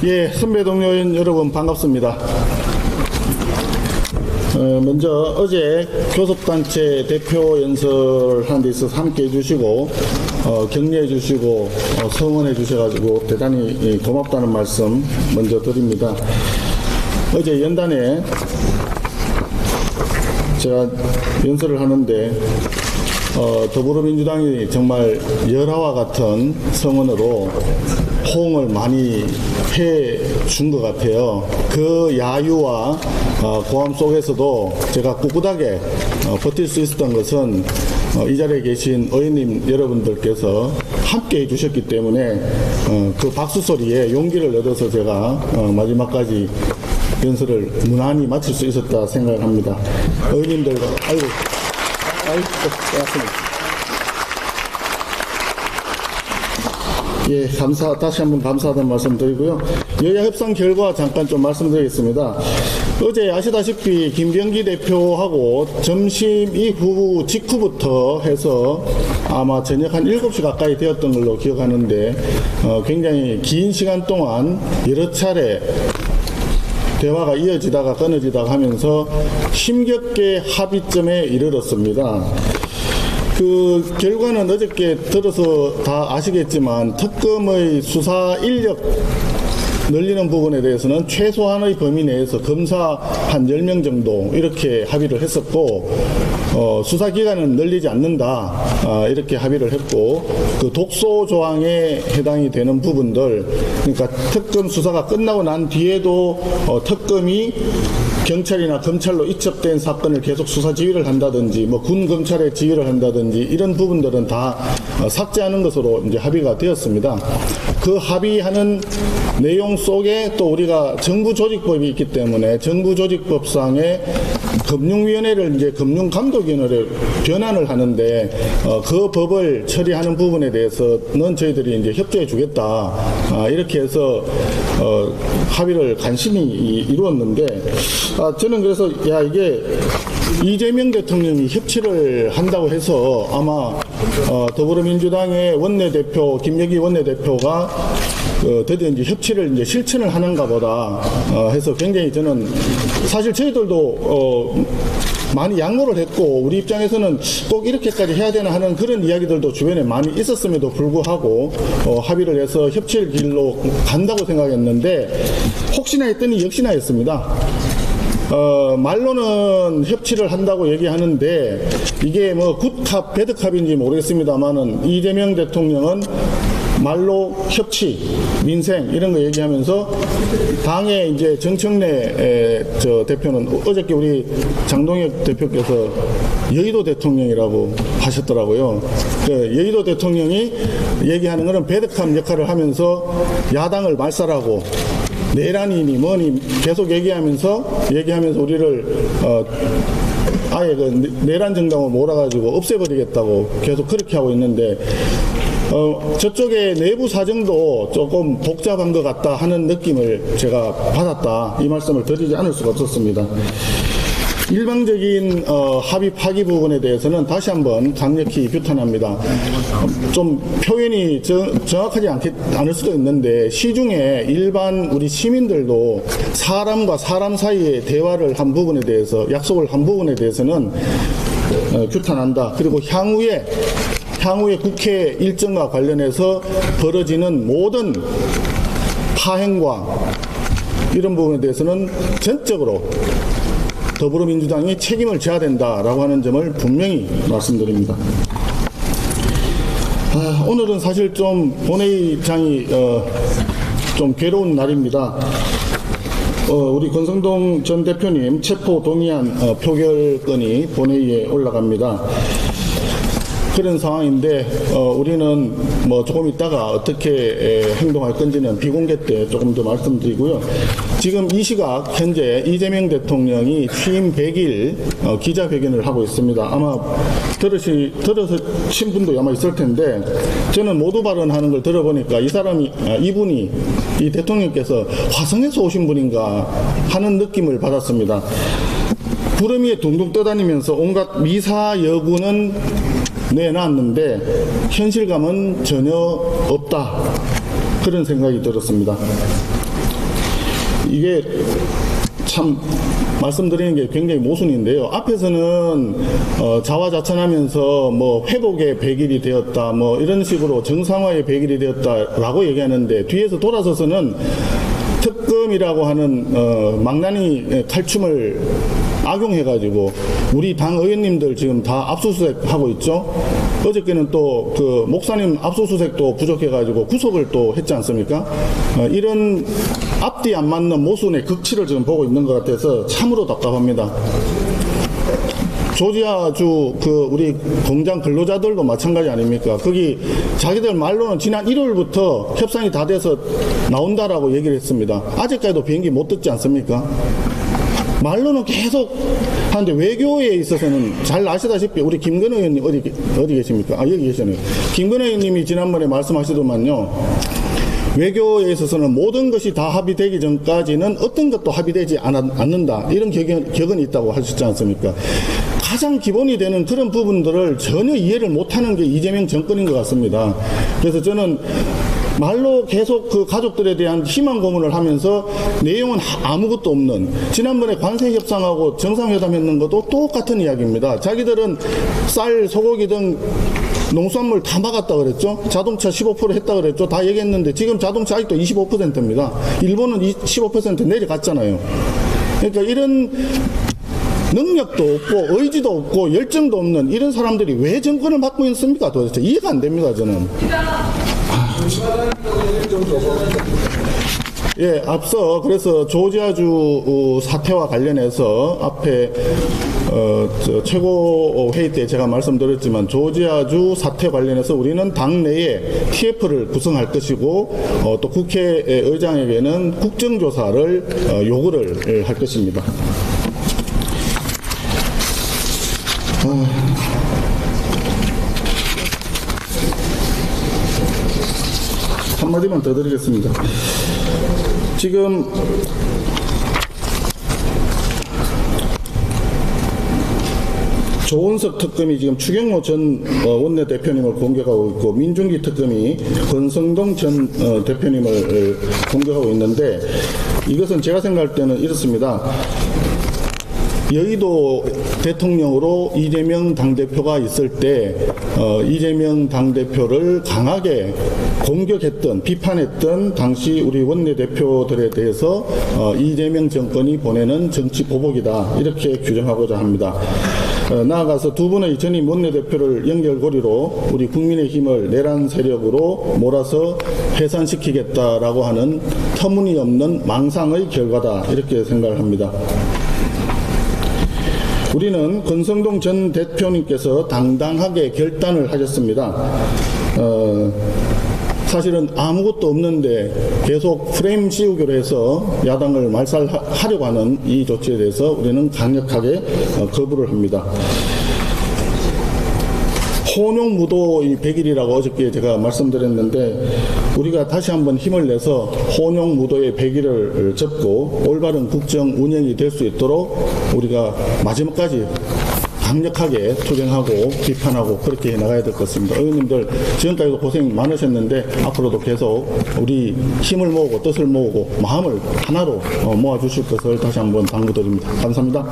예, 선배 동료인 여러분 반갑습니다. 먼저 어제 교섭단체 대표 연설하는 데 있어서 함께 해주시고 격려해 주시고 성원해 주셔가지고 대단히 고맙다는 말씀 먼저 드립니다. 어제 연단에 제가 연설을 하는데 더불어민주당이 정말 열화와 같은 성원으로 호응을 많이 해준 것 같아요. 그 야유와 고함 속에서도 제가 꿋꿋하게 버틸 수 있었던 것은 이 자리에 계신 의원님 여러분들께서 함께 해주셨기 때문에 그 박수 소리에 용기를 얻어서 제가 마지막까지 연설을 무난히 마칠 수 있었다 생각을 합니다. 의원님들 아이고 고맙습니다. 예, 다시 한번 감사하다는 말씀 드리고요. 여야 협상 결과 잠깐 좀 말씀드리겠습니다. 어제 아시다시피 김병기 대표하고 점심 이후 직후부터 해서 아마 저녁 한 7시 가까이 되었던 걸로 기억하는데 굉장히 긴 시간 동안 여러 차례 대화가 이어지다가 끊어지다가 하면서 힘겹게 합의점에 이르렀습니다. 그 결과는 어저께 들어서 다 아시겠지만 특검의 수사 인력 늘리는 부분에 대해서는 최소한의 범위 내에서 검사 한 10명 정도 이렇게 합의를 했었고 수사 기간은 늘리지 않는다 이렇게 합의를 했고 그 독소 조항에 해당이 되는 부분들 그러니까 특검 수사가 끝나고 난 뒤에도 특검이 경찰이나 검찰로 이첩된 사건을 계속 수사 지휘를 한다든지 뭐 군 검찰에 지휘를 한다든지 이런 부분들은 다 삭제하는 것으로 이제 합의가 되었습니다. 그 합의하는 내용 속에 또 우리가 정부조직법이 있기 때문에 정부조직법상의 금융위원회를 이제 금융감독위원회를 변환을 하는데 그 법을 처리하는 부분에 대해서는 저희들이 이제 협조해 주겠다 이렇게 해서 합의를 간신히 이루었는데 저는 그래서 이게 이재명 대통령이 협치를 한다고 해서 아마 더불어민주당의 원내대표 김여기 원내대표가 드디어 이제 협치를 이제 실천을 하는가 보다 해서 굉장히 저는 사실 저희들도 많이 양보를 했고 우리 입장에서는 꼭 이렇게까지 해야 되나 하는 그런 이야기들도 주변에 많이 있었음에도 불구하고 합의를 해서 협치의 길로 간다고 생각했는데 혹시나 했더니 역시나 했습니다. 말로는 협치를 한다고 얘기하는데 이게 뭐 굿캅 배드캅인지 모르겠습니다만은 이재명 대통령은 말로 협치, 민생 이런 거 얘기하면서 당의 이제 정청래 저 대표는 어저께 우리 장동혁 대표께서 여의도 대통령이라고 하셨더라고요. 여의도 대통령이 얘기하는 거는 배드캅 역할을 하면서 야당을 말살하고 내란이니 뭐니 계속 얘기하면서 우리를 아예 그 내란 정당을 몰아가지고 없애버리겠다고 계속 그렇게 하고 있는데 저쪽의 내부 사정도 조금 복잡한 것 같다 하는 느낌을 제가 받았다 이 말씀을 드리지 않을 수가 없었습니다. 일방적인 합의 파기 부분에 대해서는 다시 한번 강력히 규탄합니다. 좀 표현이 정확하지 않을 수도 있는데 시중에 일반 우리 시민들도 사람과 사람 사이의 대화를 한 부분에 대해서 약속을 한 부분에 대해서는 규탄한다. 그리고 향후에 국회 일정과 관련해서 벌어지는 모든 파행과 이런 부분에 대해서는 전적으로 더불어민주당이 책임을 져야 된다라고 하는 점을 분명히 말씀드립니다. 오늘은 사실 좀 본회의장이 좀 괴로운 날입니다. 우리 권성동 전 대표님 체포 동의안 표결건이 본회의에 올라갑니다. 그런 상황인데 우리는 뭐 조금 있다가 어떻게 행동할 건지는 비공개 때 조금 더 말씀드리고요. 지금 이 시각 현재 이재명 대통령이 취임 100일 기자회견을 하고 있습니다. 아마 들으신 분도 아마 있을 텐데 저는 모두 발언하는 걸 들어보니까 이분이 이 대통령께서 화성에서 오신 분인가 하는 느낌을 받았습니다. 구름 위에 둥둥 떠다니면서 온갖 미사 여구는 내놨는데 현실감은 전혀 없다 그런 생각이 들었습니다. 이게 참 말씀드리는 게 굉장히 모순인데요. 앞에서는 자화자찬하면서 뭐 회복의 100일이 되었다, 뭐 이런 식으로 정상화의 100일이 되었다라고 얘기하는데, 뒤에서 돌아서서는 특검이라고 하는 망나니 칼춤을 악용해가지고 우리 당 의원님들 지금 다 압수수색 하고 있죠. 어저께는 또 그 목사님 압수수색도 부족해가지고 구속을 또 했지 않습니까? 이런 앞뒤 안 맞는 모순의 극치를 지금 보고 있는 것 같아서 참으로 답답합니다. 조지아주 그 우리 공장 근로자들도 마찬가지 아닙니까? 거기 자기들 말로는 지난 1월부터 협상이 다 돼서 나온다라고 얘기를 했습니다. 아직까지도 비행기 못 듣지 않습니까? 말로는 계속 하는데 외교에 있어서는 잘 아시다시피 우리 김건희 의원님 어디 계십니까? 아, 여기 계시네요. 김건희 의원님이 지난번에 말씀하시더만요. 외교에 있어서는 모든 것이 다 합의되기 전까지는 어떤 것도 합의되지 않는다. 이런 격언이 있다고 하셨지 않습니까? 가장 기본이 되는 그런 부분들을 전혀 이해를 못하는 게 이재명 정권인 것 같습니다. 그래서 저는 말로 계속 그 가족들에 대한 희망 고문을 하면서 내용은 아무것도 없는, 지난번에 관세 협상하고 정상회담 했는 것도 똑같은 이야기입니다. 자기들은 쌀, 소고기 등 농수산물 다 막았다 그랬죠. 자동차 15% 했다 그랬죠. 다 얘기했는데 지금 자동차 아직도 25%입니다. 일본은 15% 내려갔잖아요. 그러니까 이런 능력도 없고 의지도 없고 열정도 없는 이런 사람들이 왜 정권을 맡고 있습니까? 도대체 이해가 안 됩니다, 저는. 예, 앞서 그래서 조지아주 사태와 관련해서 앞에 최고 회의 때 제가 말씀드렸지만, 조지아주 사태 관련해서 우리는 당내에 TF를 구성할 것이고 또 국회의장에게는 국정조사를 요구를 할 것입니다. 한마디만 더 드리겠습니다. 지금 조은석 특검이 지금 추경호 전 원내대표님을 공격하고 있고, 민중기 특검이 권성동 전 대표님을 공격하고 있는데, 이것은 제가 생각할 때는 이렇습니다. 여의도 대통령으로 이재명 당대표가 있을 때 이재명 당대표를 강하게 공격했던, 비판했던 당시 우리 원내대표들에 대해서 이재명 정권이 보내는 정치 보복이다, 이렇게 규정하고자 합니다. 나아가서 두 분의 전임 원내대표를 연결고리로 우리 국민의힘을 내란 세력으로 몰아서 해산시키겠다라고 하는 터무니없는 망상의 결과다, 이렇게 생각을 합니다. 우리는 권성동 전 대표님께서 당당하게 결단을 하셨습니다. 사실은 아무것도 없는데 계속 프레임 씌우기로 해서 야당을 말살하려고 하는 이 조치에 대해서 우리는 강력하게 거부를 합니다. 혼용무도 100일이라고 어저께 제가 말씀드렸는데, 우리가 다시 한번 힘을 내서 혼용무도의 100일을 접고 올바른 국정 운영이 될 수 있도록 우리가 마지막까지 강력하게 투쟁하고 비판하고 그렇게 해나가야 될 것 같습니다. 의원님들 지금까지도 고생 많으셨는데 앞으로도 계속 우리 힘을 모으고 뜻을 모으고 마음을 하나로 모아주실 것을 다시 한번 당부드립니다. 감사합니다.